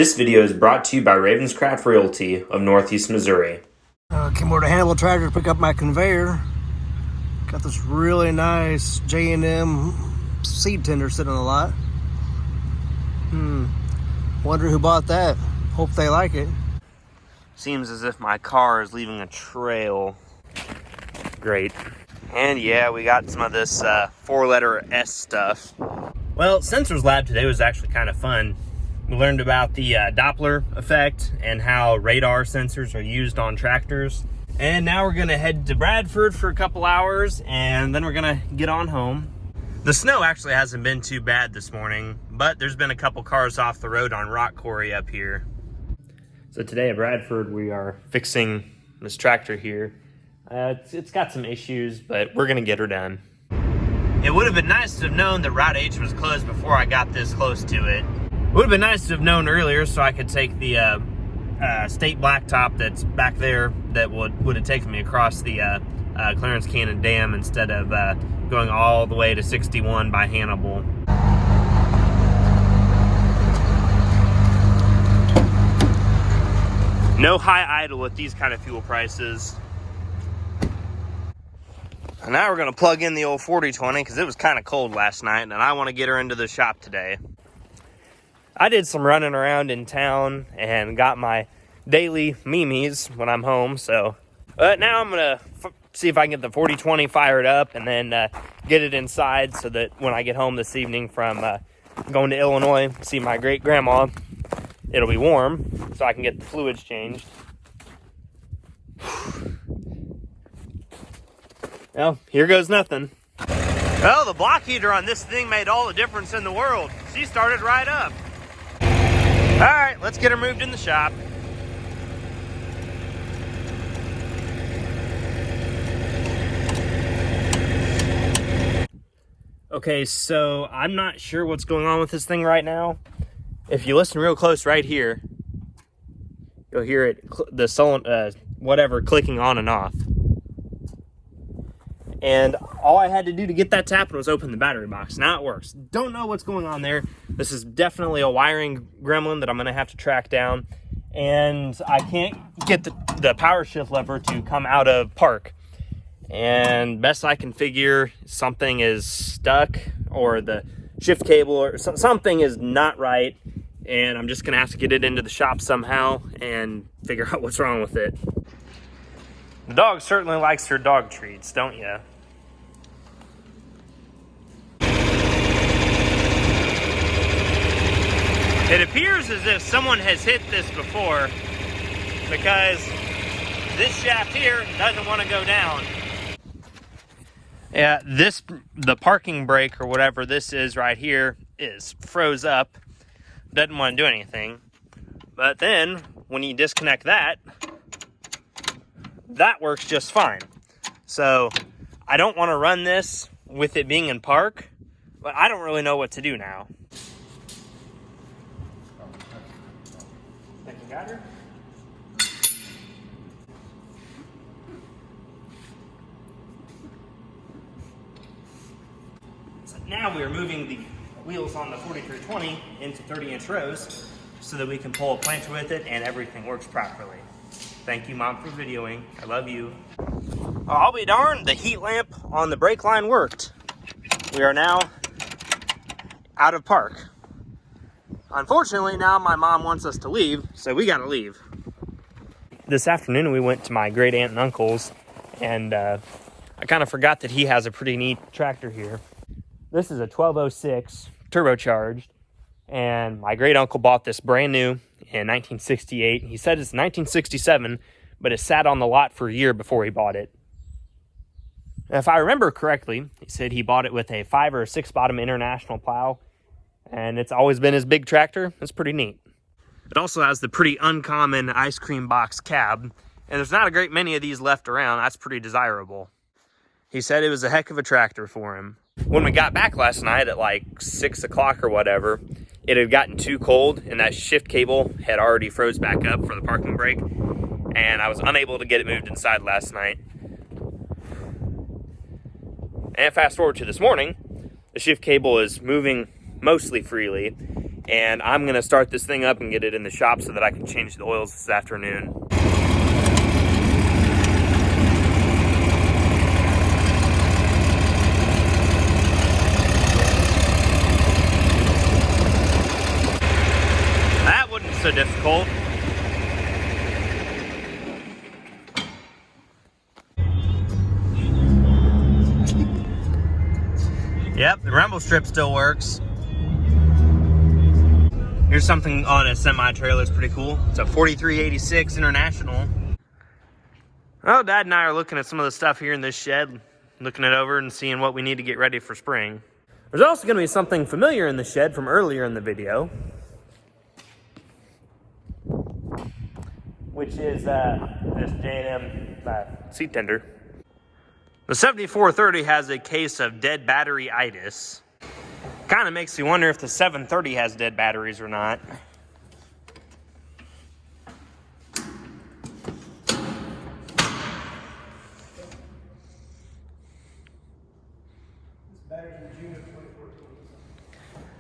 This video is brought to you by Ravenscraft Realty of Northeast Missouri. Came over to Hannibal Tractor to pick up my conveyor. Got this really nice J&M seed tender sitting on the lot. Wonder who bought that. Hope they like it. Seems as if my car is leaving a trail. Great. And yeah, we got some of this four-letter S stuff. Well, Sensors Lab today was actually kind of fun. We learned about the Doppler effect and how radar sensors are used on tractors. And now we're gonna head to Bradford for a couple hours and then we're gonna get on home. The snow actually hasn't been too bad this morning, but there's been a couple cars off the road on rock quarry up here. So today at Bradford, we are fixing this tractor here. It's got some issues, but we're gonna get her done. It would have been nice to have known that Route H was closed before I got this close to it. It would have been nice to have known earlier so I could take the state blacktop that's back there that would have taken me across the Clarence Cannon Dam instead of going all the way to 61 by Hannibal. No high idle with these kind of fuel prices. And now we're gonna plug in the old 4020 because it was kind of cold last night and I want to get her into the shop today. I did some running around in town and got my daily memes when I'm home. So now I'm gonna see if I can get the 4020 fired up and then get it inside so that when I get home this evening from going to Illinois, see my great grandma, it'll be warm so I can get the fluids changed. Well, here goes nothing. Well, the block heater on this thing made all the difference in the world. She started right up. All right, let's get her moved in the shop. Okay, so I'm not sure what's going on with this thing right now. If you listen real close right here, you'll hear it, the whatever clicking on and off. And all I had to do to get that to happen was open the battery box. Now it works. Don't know what's going on there. This is definitely a wiring gremlin that I'm gonna have to track down. And I can't get the power shift lever to come out of park. And best I can figure, something is stuck or the shift cable or something is not right. And I'm just gonna have to get it into the shop somehow and figure out what's wrong with it. The dog certainly likes her dog treats, don't you? It appears as if someone has hit this before because this shaft here doesn't want to go down. Yeah, the parking brake or whatever this is right here is froze up. Doesn't want to do anything. But then when you disconnect that works just fine. So I don't want to run this with it being in park, but I don't really know what to do now. Think you got her? So now we're moving the wheels on the 4320 into 30-inch rows so that we can pull a planter with it and everything works properly. Thank you, Mom, for videoing. I love you. Oh, I'll be darned, the heat lamp on the brake line worked. We are now out of park. Unfortunately, now my mom wants us to leave, so we gotta leave. This afternoon, we went to my great aunt and uncle's, and I kind of forgot that he has a pretty neat tractor here. This is a 1206 turbocharged, and my great uncle bought this brand new in 1968. He said it's 1967, but it sat on the lot for a year before he bought it. If I remember correctly, he said he bought it with a 5 or 6 bottom international plow, and it's always been his big tractor. It's pretty neat. It also has the pretty uncommon ice cream box cab, and there's not a great many of these left around. That's pretty desirable. He said it was a heck of a tractor for him. When we got back last night at like 6 o'clock or whatever, it had gotten too cold and that shift cable had already froze back up for the parking brake, and I was unable to get it moved inside last night. And fast forward to this morning, the shift cable is moving mostly freely, and I'm gonna start this thing up and get it in the shop so that I can change the oils this afternoon. That wasn't so difficult. Yep, the rumble strip still works. Here's something on a semi-trailer, it's pretty cool. It's a 4386 International. Well, Dad and I are looking at some of the stuff here in this shed, looking it over and seeing what we need to get ready for spring. There's also gonna be something familiar in the shed from earlier in the video, which is this J&M seat tender. The 7430 has a case of dead battery-itis. Kind of makes me wonder if the 730 has dead batteries or not.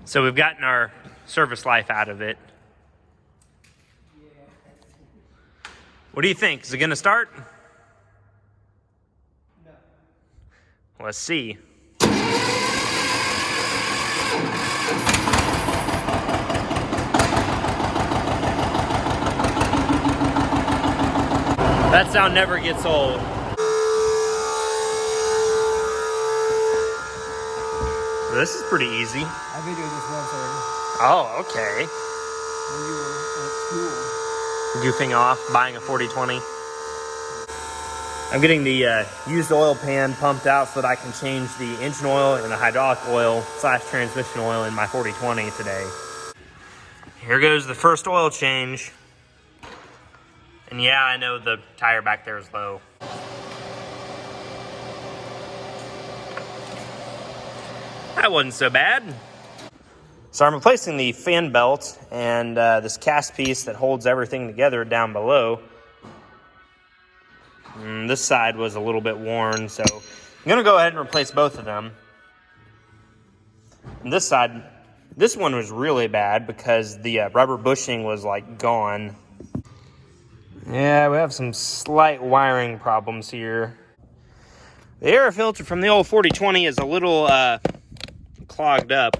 So we've gotten our service life out of it. What do you think? Is it gonna start? No. Let's see. That sound never gets old. This is pretty easy. I videoed this once already. Oh, okay. When you were at school. Goofing off, buying a 4020. I'm getting the used oil pan pumped out so that I can change the engine oil and the hydraulic oil / transmission oil in my 4020 today. Here goes the first oil change. And yeah, I know the tire back there is low. That wasn't so bad. So I'm replacing the fan belt and this cast piece that holds everything together down below. This side was a little bit worn, so I'm gonna go ahead and replace both of them. And this side, this one was really bad because the rubber bushing was like gone. Yeah, we have some slight wiring problems here. The air filter from the old 4020 is a little clogged up.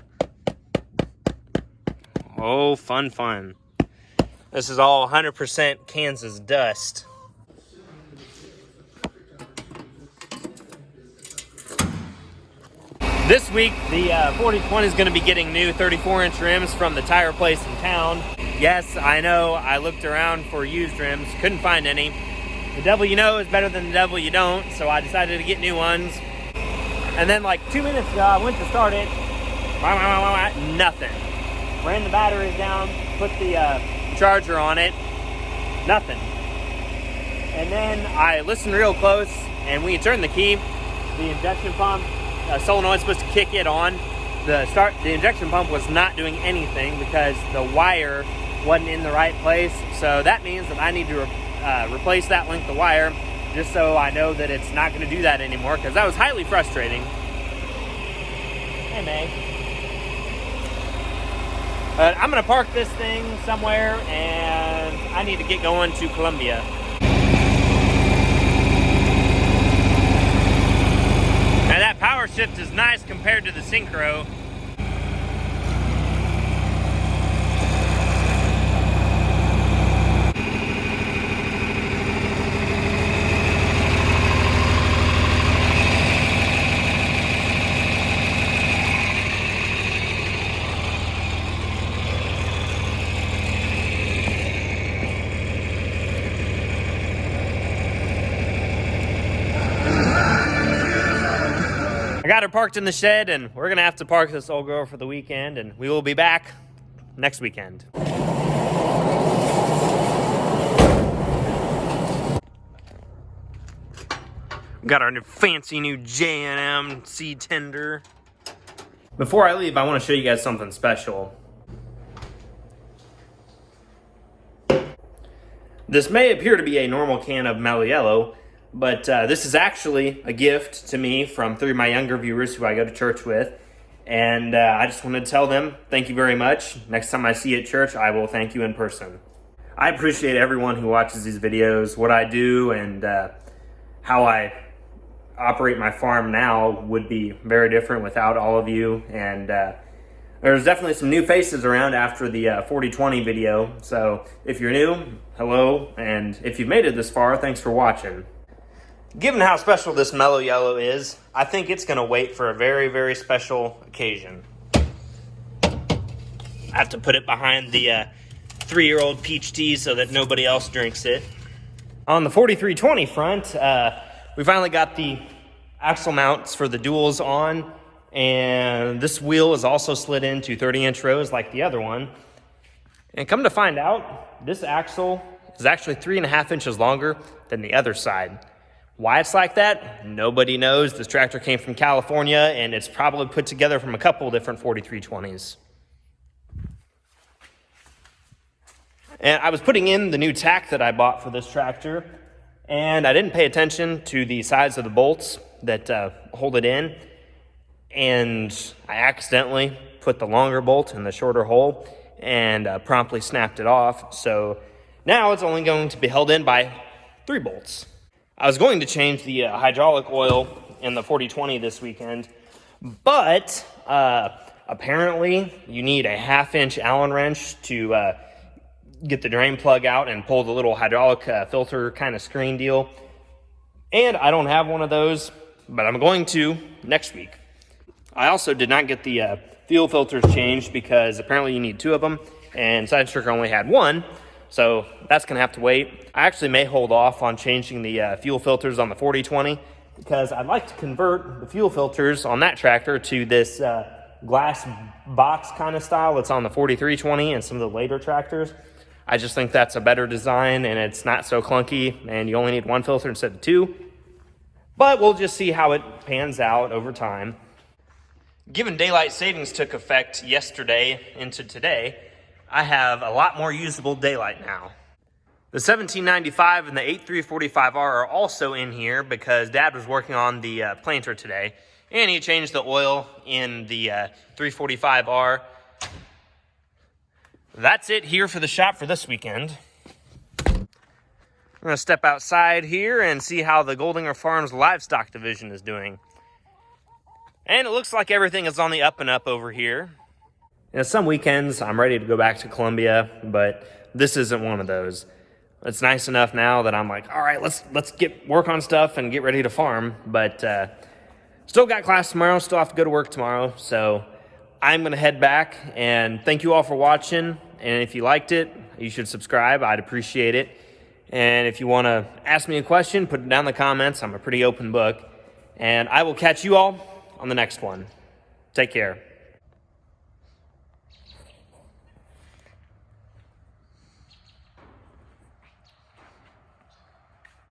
Oh, fun. This is all 100% Kansas dust. This week, the 4020 is going to be getting new 34-inch rims from the tire place in town. Yes, I know, I looked around for used rims, couldn't find any. The devil you know is better than the devil you don't, so I decided to get new ones. And then like 2 minutes ago, I went to start it, nothing. Ran the batteries down, put the charger on it, nothing. And then I listened real close, and when you turn the key, the injection pump, solenoid's supposed to kick it on. The injection pump was not doing anything because the wire wasn't in the right place. So that means that I need to replace that length of wire just so I know that it's not going to do that anymore, because that was highly frustrating. Hey, May. I'm going to park this thing somewhere, and I need to get going to Columbia. Now that power shift is nice compared to the Synchro. I got her parked in the shed, and we're gonna have to park this old girl for the weekend, and we will be back next weekend. Got our fancy new J&M seed tender. Before I leave, I want to show you guys something special. This may appear to be a normal can of Mellow Yellow, but this is actually a gift to me from 3 of my younger viewers who I go to church with. And I just wanted to tell them thank you very much. Next time I see you at church, I will thank you in person. I appreciate everyone who watches these videos. What I do and how I operate my farm now would be very different without all of you. And there's definitely some new faces around after the 40-20 video. So if you're new, hello. And if you've made it this far, thanks for watching. Given how special this mellow yellow is, I think it's going to wait for a very, very special occasion. I have to put it behind the 3-year-old peach tea so that nobody else drinks it. On the 4320 front, we finally got the axle mounts for the duals on, and this wheel is also slid into 30-inch rows like the other one. And come to find out, this axle is actually 3.5 inches longer than the other side. Why it's like that, nobody knows. This tractor came from California, and it's probably put together from a couple different 4320s. And I was putting in the new tack that I bought for this tractor, and I didn't pay attention to the size of the bolts that hold it in, and I accidentally put the longer bolt in the shorter hole and promptly snapped it off. So now it's only going to be held in by 3 bolts. I was going to change the hydraulic oil in the 4020 this weekend, but apparently you need a 1/2-inch Allen wrench to get the drain plug out and pull the little hydraulic filter kind of screen deal. And I don't have one of those, but I'm going to next week. I also did not get the fuel filters changed because apparently you need 2 of them, and Side Stricker only had 1. So that's going to have to wait. I actually may hold off on changing the fuel filters on the 4020 because I'd like to convert the fuel filters on that tractor to this glass box kind of style that's on the 4320 and some of the later tractors. I just think that's a better design, and it's not so clunky, and you only need 1 filter instead of 2. But we'll just see how it pans out over time. Given daylight savings took effect yesterday into today, I have a lot more usable daylight now. The 1795 and the 8345R are also in here because Dad was working on the planter today, and he changed the oil in the 345R. That's it here for the shop for this weekend. I'm going to step outside here and see how the Goldinger Farms livestock division is doing. And it looks like everything is on the up and up over here. You know, some weekends I'm ready to go back to Columbia, but this isn't one of those. It's nice enough now that I'm like, all right, let's get work on stuff and get ready to farm. But still got class tomorrow, still have to go to work tomorrow. So I'm going to head back, and thank you all for watching. And if you liked it, you should subscribe. I'd appreciate it. And if you want to ask me a question, put it down in the comments. I'm a pretty open book. And I will catch you all on the next one. Take care.